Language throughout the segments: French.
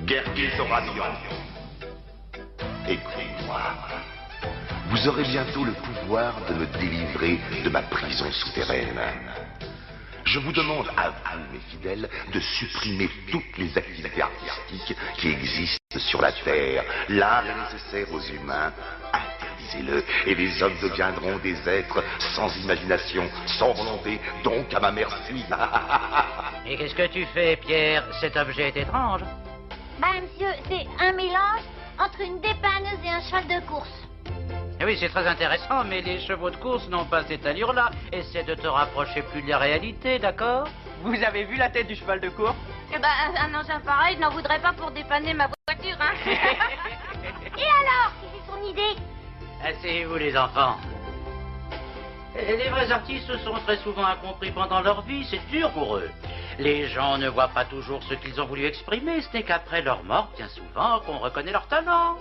guerriers oraniens. Écoutez-moi. Vous aurez bientôt le pouvoir de me délivrer de ma prison souterraine. Je vous demande à vous, mes fidèles, de supprimer toutes les activités artistiques qui existent sur la Terre. L'art est nécessaire aux humains. Interdisez-le, et les hommes deviendront des êtres sans imagination, sans volonté, donc à ma merci. Et qu'est-ce que tu fais, Pierre? Cet objet est étrange. Bah, monsieur, c'est un mélange entre une dépanneuse et un cheval de course. Oui, c'est très intéressant, mais les chevaux de course n'ont pas cette allure-là. Essaie de te rapprocher plus de la réalité, d'accord? Vous avez vu la tête du cheval de course? Eh ben, un engin pareil, je n'en voudrais pas pour dépanner ma voiture, hein. Et alors, quelle est son idée? Asseyez-vous, les enfants. Les vrais artistes sont très souvent incompris pendant leur vie, c'est dur pour eux. Les gens ne voient pas toujours ce qu'ils ont voulu exprimer, ce n'est qu'après leur mort, bien souvent, qu'on reconnaît leur talent.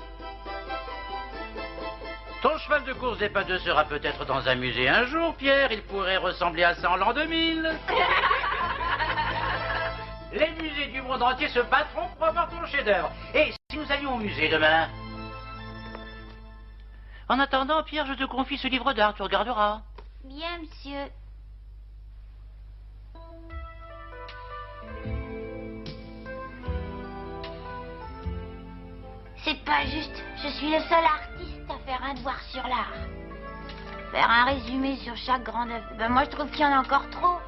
Ton cheval de course dépanneux sera peut-être dans un musée un jour, Pierre. Il pourrait ressembler à ça en l'an 2000. Les musées du monde entier se battront pour avoir ton chef-d'œuvre. Et si nous allions au musée demain? En attendant, Pierre, je te confie ce livre d'art, tu regarderas. Bien, monsieur. C'est pas juste. Je suis le seul artiste à faire un devoir sur l'art. Faire un résumé sur chaque grande œuvre. Ben moi, je trouve qu'il y en a encore trop.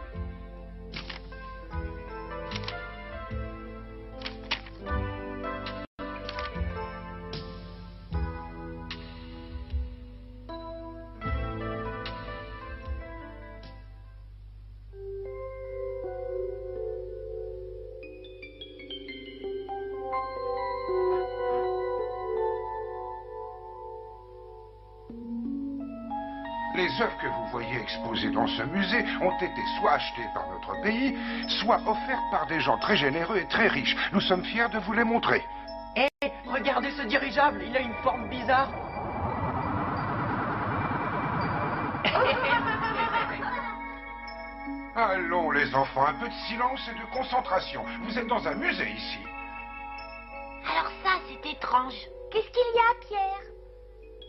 Les œuvres que vous voyez exposées dans ce musée ont été soit achetées par notre pays, soit offertes par des gens très généreux et très riches. Nous sommes fiers de vous les montrer. Hé, regardez ce dirigeable, il a une forme bizarre. Allons, les enfants, un peu de silence et de concentration. Vous êtes dans un musée ici. Alors ça, c'est étrange. Qu'est-ce qu'il y a, Pierre?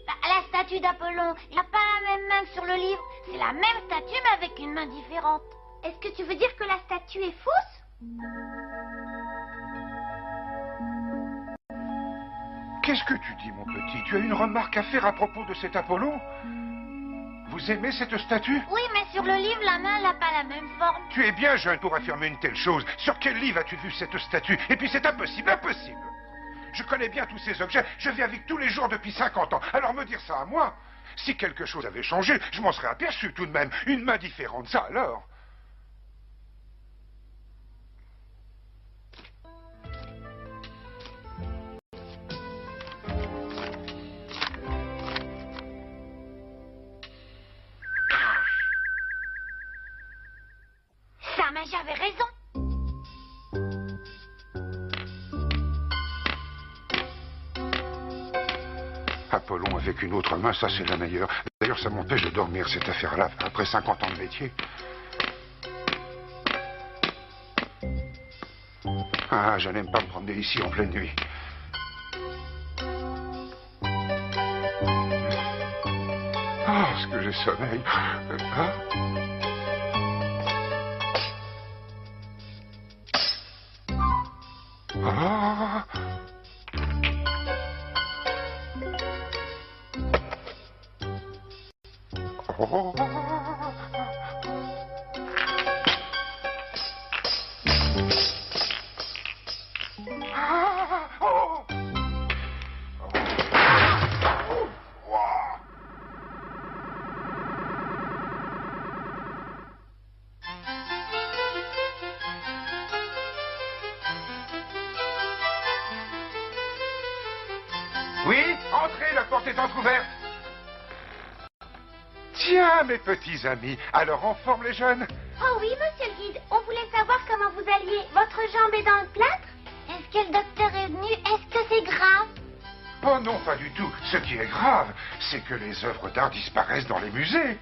Bah, la statue d'Apollon, il n'a pas la même main que sur le livre. C'est la même statue, mais avec une main différente. Est-ce que tu veux dire que la statue est fausse? Qu'est-ce que tu dis, mon petit? Tu as une remarque à faire à propos de cet Apollon? Vous aimez cette statue? Oui, mais sur le livre, la main n'a pas la même forme. Tu es bien jeune pour affirmer une telle chose. Sur quel livre as-tu vu cette statue? Et puis c'est impossible, impossible. Je connais bien tous ces objets, je vis avec tous les jours depuis 50 ans. Alors me dire ça à moi? Si quelque chose avait changé, je m'en serais aperçu tout de même. Une main différente, ça alors? Sa main, j'avais raison. Apollon avec une autre main, ça c'est la meilleure. D'ailleurs, ça m'empêche de dormir cette affaire-là, après 50 ans de métier. Ah, je n'aime pas me promener ici en pleine nuit. Ah, est-ce que j'ai sommeil? Ah. Ah. Oh. Ah. Oh. Wow. Oui, entrez, la porte est entrouverte. Tiens, mes petits amis, alors en forme les jeunes? Oh oui, monsieur le guide, on voulait savoir comment vous alliez. Votre jambe est dans le plâtre? Est-ce que le docteur est venu? Est-ce que c'est grave? Oh non, pas du tout. Ce qui est grave, c'est que les œuvres d'art disparaissent dans les musées.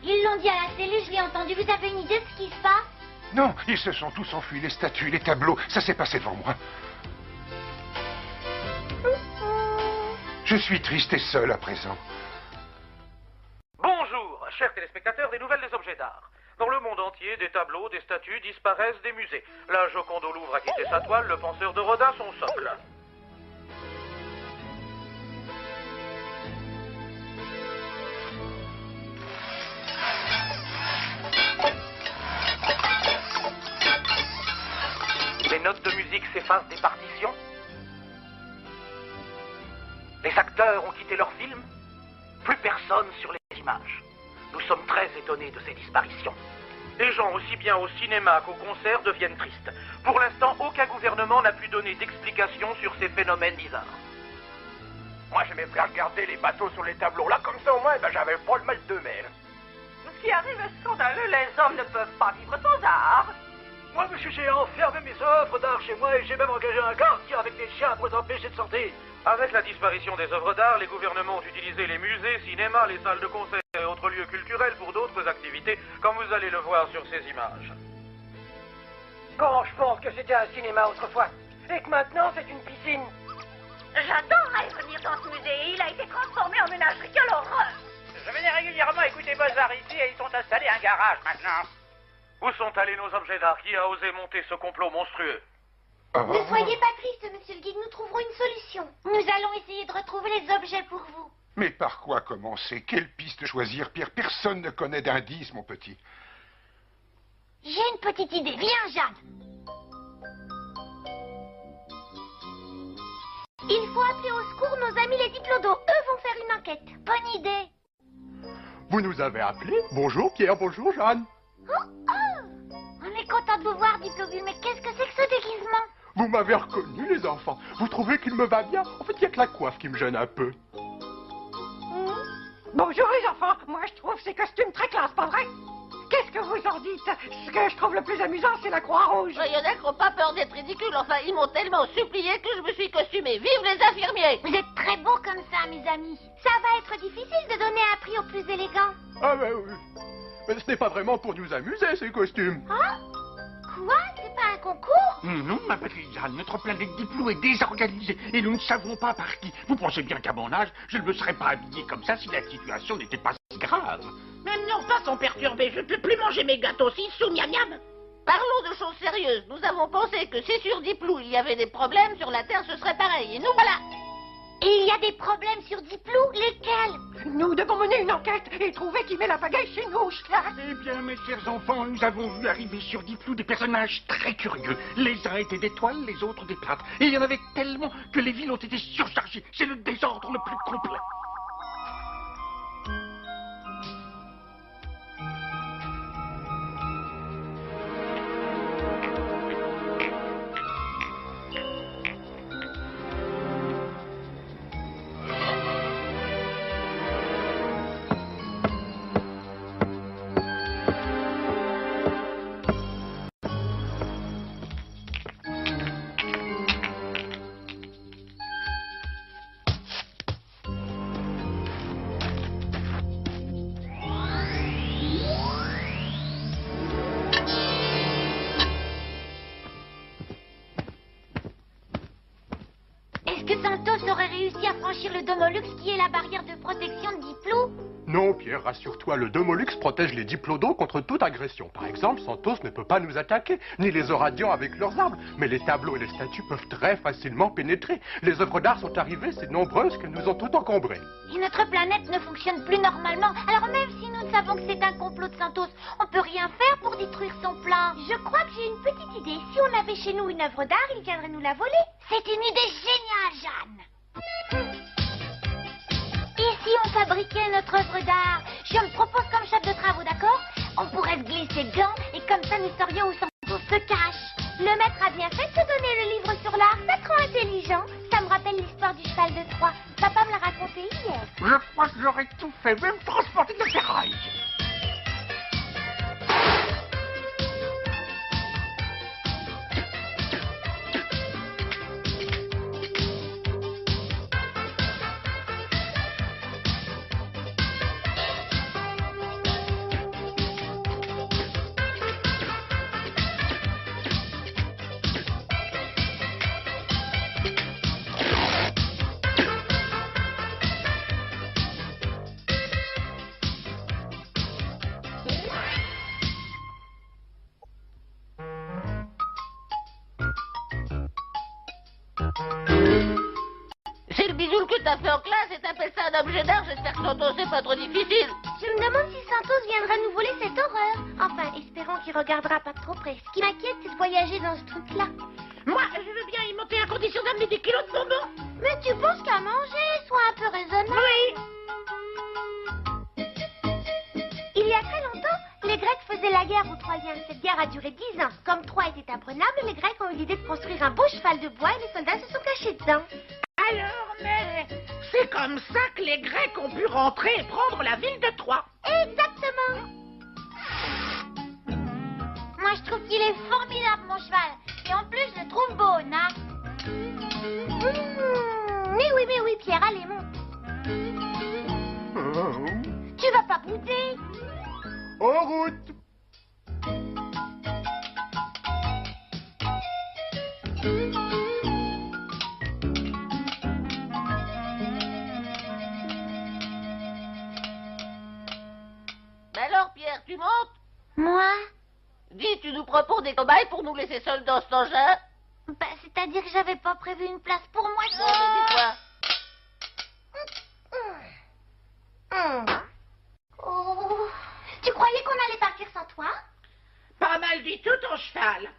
Ils l'ont dit à la cellule, je l'ai entendu. Vous avez une idée de ce qui se passe? Non, ils se sont tous enfuis, les statues, les tableaux, ça s'est passé devant moi. suis triste et seul à présent. Bonjour, chers téléspectateurs des Nouvelles des Objets d'Art. Dans le monde entier, des tableaux, des statues disparaissent des musées. La Joconde au Louvre a quitté sa toile, le penseur de Rodin son socle. Les notes de musique s'effacent des partitions. Les acteurs ont quitté leur film. Plus personne sur les images. Nous sommes très étonnés de ces disparitions. Les gens, aussi bien au cinéma qu'au concert, deviennent tristes. Pour l'instant, aucun gouvernement n'a pu donner d'explication sur ces phénomènes bizarres. Moi, j'aimais bien regarder les bateaux sur les tableaux. Là, comme ça, au moins, j'avais pas le mal de mer. Ce qui arrive est scandaleux. Les hommes ne peuvent pas vivre sans art. Moi, monsieur, j'ai enfermé mes œuvres d'art chez moi et j'ai même engagé un gardien avec des chiens pour les empêcher de sortir. Avec la disparition des œuvres d'art, les gouvernements ont utilisé les musées, cinémas, les salles de concert et autres lieux culturels pour d'autres activités, comme vous allez le voir sur ces images. Quand je pense que c'était un cinéma autrefois et que maintenant c'est une piscine. J'adorerais venir dans ce musée. Il a été transformé en ménagerie. Quelle horreur! Je venais régulièrement écouter Mozart ici et ils sont installés un garage maintenant. Où sont allés nos objets d'art? Qui a osé monter ce complot monstrueux? Ne soyez pas triste, monsieur le guide. Nous trouverons une solution. Nous allons essayer de retrouver les objets pour vous. Mais par quoi commencer? Quelle piste choisir, Pierre? Personne ne connaît d'indice, mon petit. J'ai une petite idée. Viens, Jeanne. Il faut appeler au secours nos amis les diplodos. Eux vont faire une enquête. Bonne idée. Vous nous avez appelé? Bonjour Pierre, bonjour Jeanne. Oh, oh! On est content de vous voir, Diplobule, mais qu'est-ce que c'est que ce déguisement? Vous m'avez reconnu les enfants. Vous trouvez qu'il me va bien? En fait, il n'y a que la coiffe qui me gêne un peu. Bonjour les enfants. Moi je trouve ces costumes très classe, pas vrai? Qu'est-ce que vous en dites? Ce que je trouve le plus amusant, c'est la croix rouge. Il y en a qui n'ont pas peur d'être ridicules. Enfin, ils m'ont tellement supplié que je me suis costumée. Vive les infirmiers! Vous êtes très beaux comme ça, mes amis. Ça va être difficile de donner un prix aux plus élégants. Ah ben oui. Mais ce n'est pas vraiment pour nous amuser, ces costumes. Hein? Quoi? C'est pas un concours? Non, ma petite Jeanne, notre planète Diplo est désorganisée et nous ne savons pas par qui. Vous pensez bien qu'à mon âge, je ne me serais pas habillé comme ça si la situation n'était pas si grave. Même nos repas sont perturbés. Je ne peux plus manger mes gâteaux sous miam miam. Parlons de choses sérieuses. Nous avons pensé que si sur Diplou il y avait des problèmes, sur la Terre ce serait pareil. Et nous voilà. Et il y a des problèmes sur Diplou? Lesquels? Nous devons mener une enquête et trouver qui met la pagaille chez nous, Schlack. Eh bien, mes chers enfants, nous avons vu arriver sur Diplou des personnages très curieux. Les uns étaient des toiles, les autres des plâtres. Et il y en avait tellement que les villes ont été surchargées. C'est le désordre le plus complet. Est-ce que Santos aurait réussi à franchir le Domolux qui est la barrière de protection de Diplou? Non, Pierre, rassure-toi, le Domolux protège les diplodos contre toute agression. Par exemple, Santos ne peut pas nous attaquer, ni les oradians avec leurs armes. Mais les tableaux et les statues peuvent très facilement pénétrer. Les œuvres d'art sont arrivées si nombreuses qu'elles nous ont tout encombrées. Et notre planète ne fonctionne plus normalement. Alors même si nous savons que c'est un complot de Santos, on peut rien faire pour détruire son plan. Je crois que j'ai une petite idée. Si on avait chez nous une œuvre d'art, il viendrait nous la voler. C'est une idée géniale, Jeanne. Et si on fabriquait notre œuvre d'art? Je me propose comme chef de travaux, d'accord? On pourrait se glisser dedans et comme ça nous saurions où Santos se cache. Le maître a bien fait de se donner le livre sur l'art. C'est trop intelligent. Ça me rappelle l'histoire du cheval de Troie. Papa me l'a raconté hier. Je crois que j'aurais tout fait, même transporter de la ferraille. taper en classe et t'appelles ça un objet d'art. J'espère que Santos, c'est pas trop difficile. Je me demande si Santos viendra nous voler cette horreur. Enfin, espérons qu'il regardera pas de trop près. Ce qui m'inquiète, c'est de voyager dans ce truc-là. Moi, je veux bien y monter à condition d'amener des kilos de bonbons. Mais tu penses qu'à manger, sois un peu raisonnable. Oui. Il y a très longtemps, les Grecs faisaient la guerre aux Troyens. Cette guerre a duré 10 ans. Comme Troie était imprenable, les Grecs ont eu l'idée de construire un beau cheval de bois et les soldats se sont cachés dedans. Alors, mais c'est comme ça que les Grecs ont pu rentrer et prendre la ville de Troie. Exactement. Moi, je trouve qu'il est formidable, mon cheval. Et en plus, je le trouve beau, hein. Mais oui, Pierre, allez, monte. Tu vas pas bouder. En route. Alors, Pierre, tu montes? Moi? Dis, tu nous proposes des cobayes pour nous laisser seuls dans cet engin? Bah, c'est-à-dire que j'avais pas prévu une place pour moi. Non, mais dis quoi? Oh, tu croyais qu'on allait partir sans toi? Pas mal du tout, ton cheval.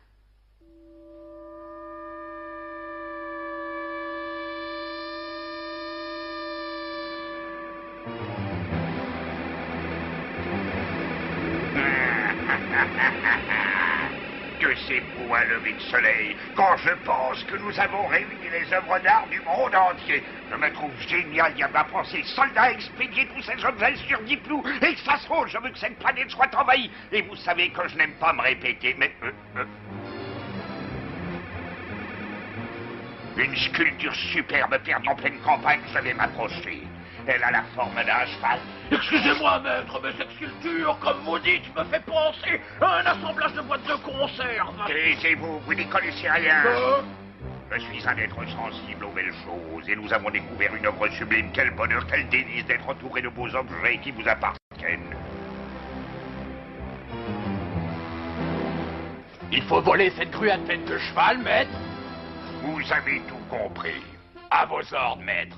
Que c'est beau un lever de soleil quand je pense que nous avons réuni les œuvres d'art du monde entier. Je me trouve génial d'y avoir pensé. Soldats à expédier tous ces objets sur Diplou et que ça se roule. Je veux que cette planète soit envahie. Et vous savez que je n'aime pas me répéter, mais... Une sculpture superbe perdue en pleine campagne, je vais m'approcher. Elle a la forme d'un cheval. Excusez-moi, maître, mais cette sculpture, comme vous dites, me fait penser à un assemblage de boîtes de conserve. Taisez-vous, vous n'y connaissez rien. Je suis un être sensible aux belles choses et nous avons découvert une œuvre sublime. Quel bonheur, quel délice d'être entouré de beaux objets qui vous appartiennent. Il faut voler cette grue à tête de cheval, maître. Vous avez tout compris. À vos ordres, maître.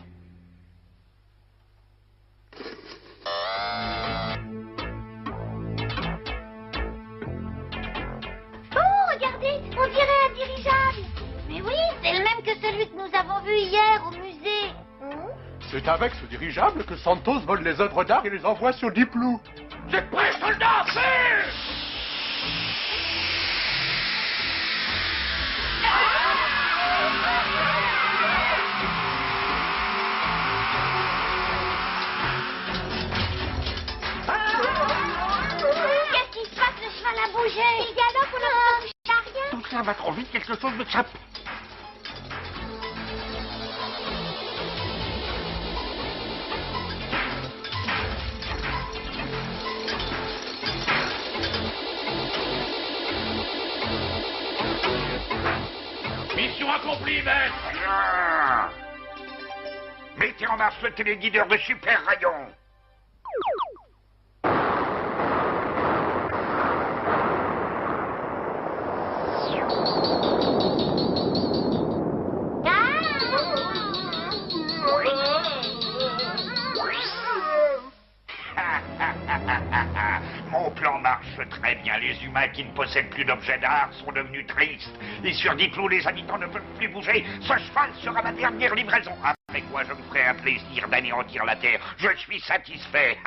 Oh, regardez, on dirait un dirigeable. Mais oui, c'est le même que celui que nous avons vu hier au musée. C'est avec ce dirigeable que Santos vole les œuvres d'art et les envoie sur Diplou. C'est prêt, soldats, fais! Qu'est-ce qui se passe? Le cheval a bougé. Il galope, on n'a pas touché à rien. Tout ça va trop vite, quelque chose m'échappe. Mission accomplie, maître. Mettez en marche le téléguideur de Super Rayon. Mon plan marche très bien. Les humains qui ne possèdent plus d'objets d'art sont devenus tristes. Et sur Diplou, les habitants ne peuvent plus bouger. Ce cheval sera ma dernière livraison. Après quoi, je me ferai un plaisir d'anéantir la Terre. Je suis satisfait.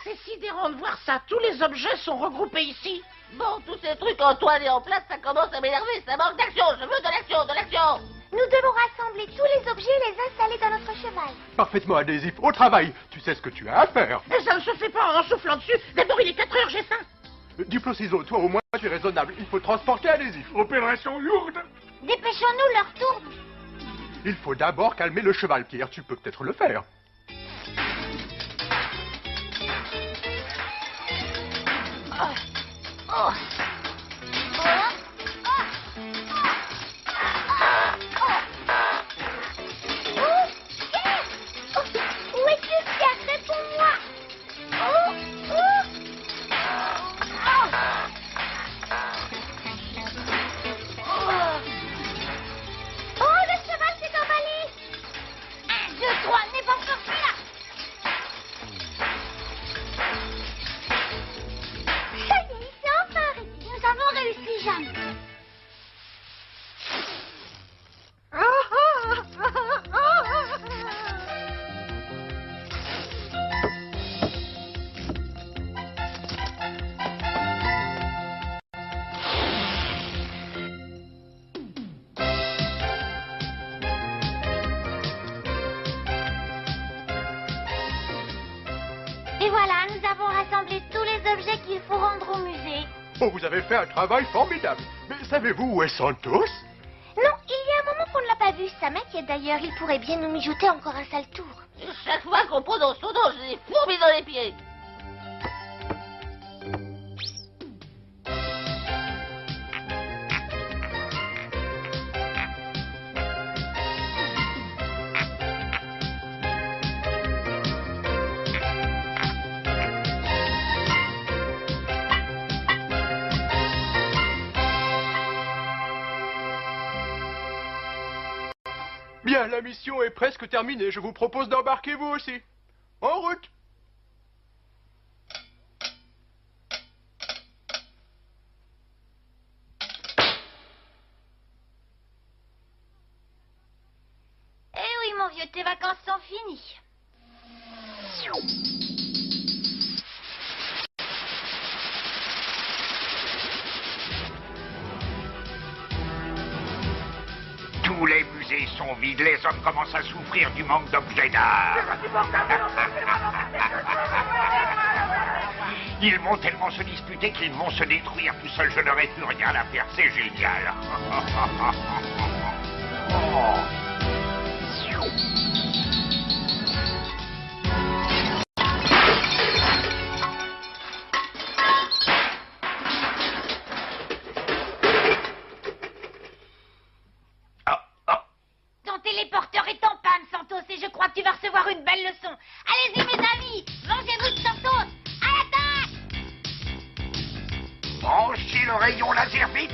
C'est sidérant de voir ça. Tous les objets sont regroupés ici. Bon, tous ces trucs en toile et en place, ça commence à m'énerver. Ça manque d'action. Je veux de l'action, de l'action. Nous devons rassembler tous les objets et les installer dans notre cheval. Parfaitement adhésif. Au travail. Tu sais ce que tu as à faire. Mais ça ne se fait pas en soufflant dessus. D'abord, il est 4 heures, j'ai faim. Diplo-Ciseaux, toi au moins tu es raisonnable. Il faut transporter adhésif. Opération lourde. Dépêchons-nous, l'heure tourne. Il faut d'abord calmer le cheval, Pierre. Tu peux peut-être le faire. Où es-tu, Pierre? Réponds-moi. Oh, le cheval s'est emballé. 1, 2, 3, n'est pas sorti là. Ça y est, il s'est enfin arrêté. Nous avons réussi, Jeanne. Et voilà, nous avons rassemblé tous les objets qu'il faut rendre au musée. Oh, vous avez fait un travail formidable. Mais savez-vous où est Santos? Non, il y a un moment qu'on ne l'a pas vu. Ça m'inquiète d'ailleurs. Il pourrait bien nous mijoter encore un sale tour. Chaque fois qu'on prononce son nom, j'ai des fourmis dans les pieds. Bien, la mission est presque terminée. Je vous propose d'embarquer vous aussi. En route. Eh oui, mon vieux, tes vacances sont finies. Tous les musées sont vides, les hommes commencent à souffrir du manque d'objets d'art. Ils vont tellement se disputer qu'ils vont se détruire. Tout seul, je n'aurai plus rien à faire, c'est génial. Ton téléporteur est en panne, Santos, et je crois que tu vas recevoir une belle leçon. Allez-y, mes amis, mangez-vous de Santos. À l'attaque! Branchez le rayon laser vite.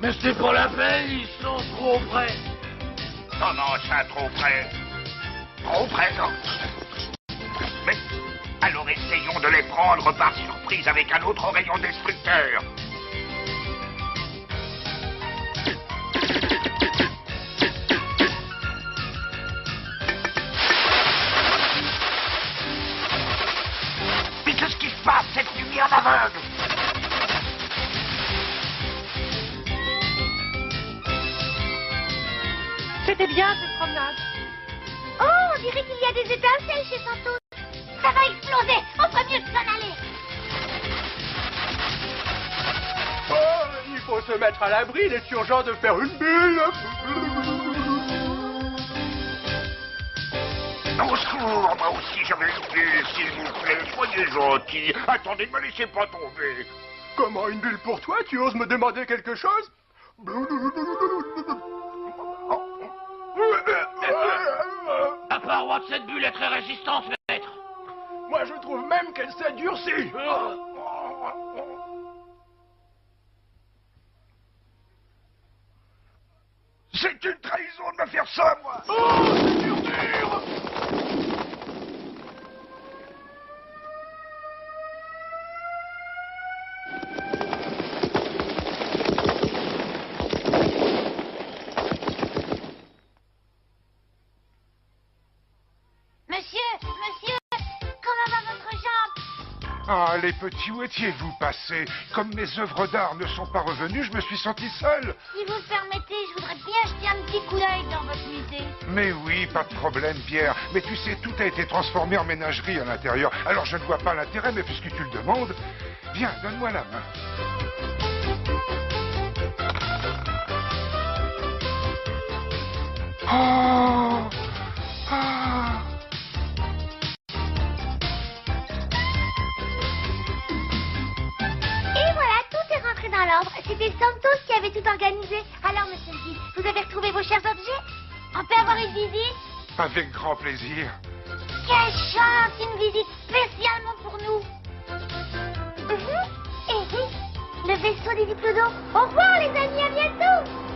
Mais c'est pas la peine, ils sont trop près. Comment ça, trop près? Trop près, non? Mais alors essayons de les prendre par surprise avec un autre rayon destructeur. Mais qu'est-ce qui se passe, cette lumière aveugle? C'était bien cette promenade. Oh, on dirait qu'il y a des étincelles chez Santos. Ça va exploser. On ferait mieux de s'en aller. Oh, il faut se mettre à l'abri. Il est urgent de faire une bulle. Au secours, moi aussi j'avais une bulle, s'il vous plaît, soyez gentil. Attendez, ne me laissez pas tomber. Comment une bulle pour toi? Tu oses me demander quelque chose? La paroi de cette bulle est très résistante, maître. Moi, je trouve même qu'elle s'est durcie. C'est une trahison de me faire ça, moi. Oh, c'est dur. Monsieur, comment va votre jambe? Ah, les petits, où étiez-vous passés? Comme mes œuvres d'art ne sont pas revenues, je me suis senti seul. Si vous le permettez, je voudrais bien jeter un petit coup d'œil dans votre musée. Mais oui, pas de problème, Pierre. Mais tu sais, tout a été transformé en ménagerie à l'intérieur. Alors je ne vois pas l'intérêt, mais puisque tu le demandes... Viens, donne-moi la main. Oh! Ah! Et voilà, tout est rentré dans l'ordre. C'était Santos qui avait tout organisé. Alors, monsieur le guide, vous avez retrouvé vos chers objets? On peut avoir une visite? Avec grand plaisir. Quelle chance, une visite spécialement pour nous. Et oui, le vaisseau des Diplodons. Au revoir les amis, à bientôt.